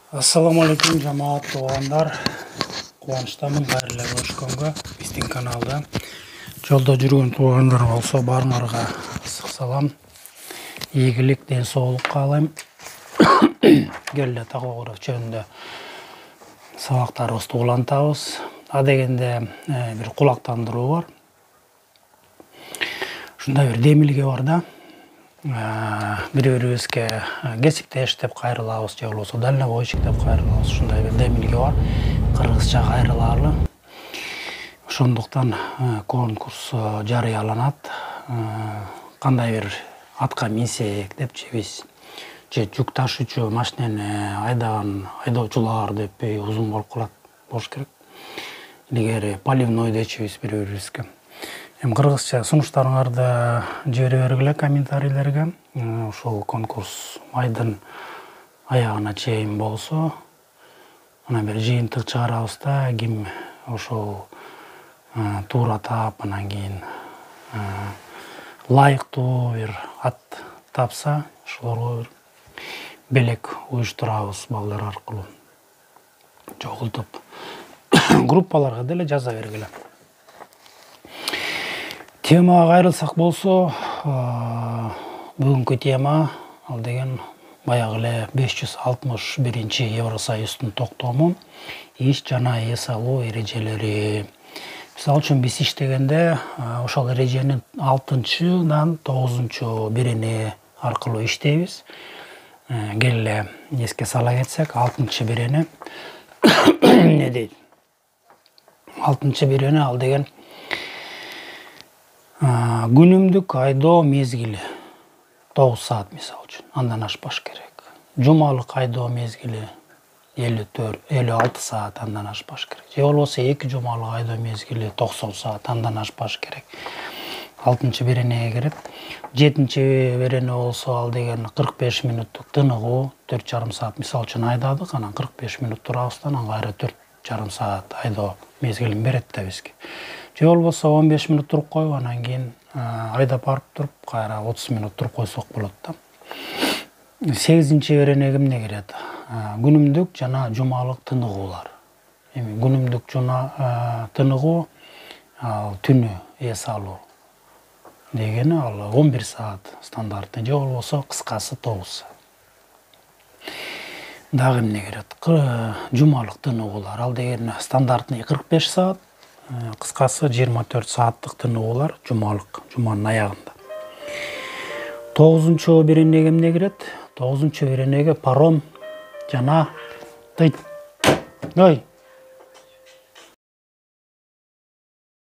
Ассаламу алейкум, жамаат туугандар. Кубанычтамын кайрылы көрүшкөнгө. Биздин каналда жолдо жүргөн туугандар болсо баарыңарга ысык салам. Ийгилик, ден соолук каалайм. Келе Такогоров жөнүндө сабактарыбызды улантабыз. А дегенде бир кулактандыруу бар. Ушундай бир демилге бар да. Бири-бирибизге кесиптеш деп кайрылабыз, же болбосо дальнобойщик деп кайрылабыз. Ушундай бир демилге бар. Кыргызча кайрылаалы. Ошондуктан конкурс жарыяланат. Кандай бир атка минсек депчи биз, же жүк ташуучу машинени айдаган айдоочулар деп узун болуп калат болуш керек. Илгери поливной дечүбүз бири-бирибизге. Кыргызча сунуштарыңарды жибере бергиле комментарийлерге. Ушул конкурс майдын аягына чейин болсо, анан бир жыйынтык чыгарабыз да, ким ошол туура таап, анан кийин ылайыктуу бир ат тапса, ошолорго бир белек уюштурабыз балдар аркылуу. Чогултуп группаларга деле жаза бергиле. Темага кайрылсак болсо, бүгүнкү тема ал деген баягы эле 561 Евросоюздун токтому иш жана эс алуу эрежелери. Мисалы үчүн биз иштегенде ошол эреженин 6-дан 9 бирини аркылуу иштейбиз. Келе эске сала кетсек, 6-бирени эмне дейт? 6-бирени ал деген күнүмдүк айдоо мезгили 9 саат мисалы үчүн, андан ашпаш керек. Жумалык айдоо мезгили 56 саат, андан ашпаш керек. Же болбосо 2 жумалык айдоо мезгили 90 саат, андан ашпаш керек. 6-бирине кирет. 7-бирини болсо ал деген 45 мүнөттүк тыныгуу, 4,5 саат мисалы үчүн айдадык, анан 45 мүнөт турабыз да, анан кайра 4,5 саат айдоо мезгилин берет да бизге. Же болбосо 15 мүнөт туруп коюп, анан кийин айдап барып туруп, кайра 30 мүнөт туруп койсок болот да. 8-бирине кимне кирет? Күнүмдүк жана жумалык тыныгуулар. Эми күнүмдүк жана тыныгуу түнү эс алуу дегени ал 11 саат стандартты, же болбосо кыскасы 9 саат. Дагы эмне кирет? Жумалык тыныгуулар. Ал деген стандартный 45 саат, кыскасы 24 сааттык тыныгуулар жумалык, жуманын аягында. 9-бирине кимне кирет? 9-биринеге паром жана ой,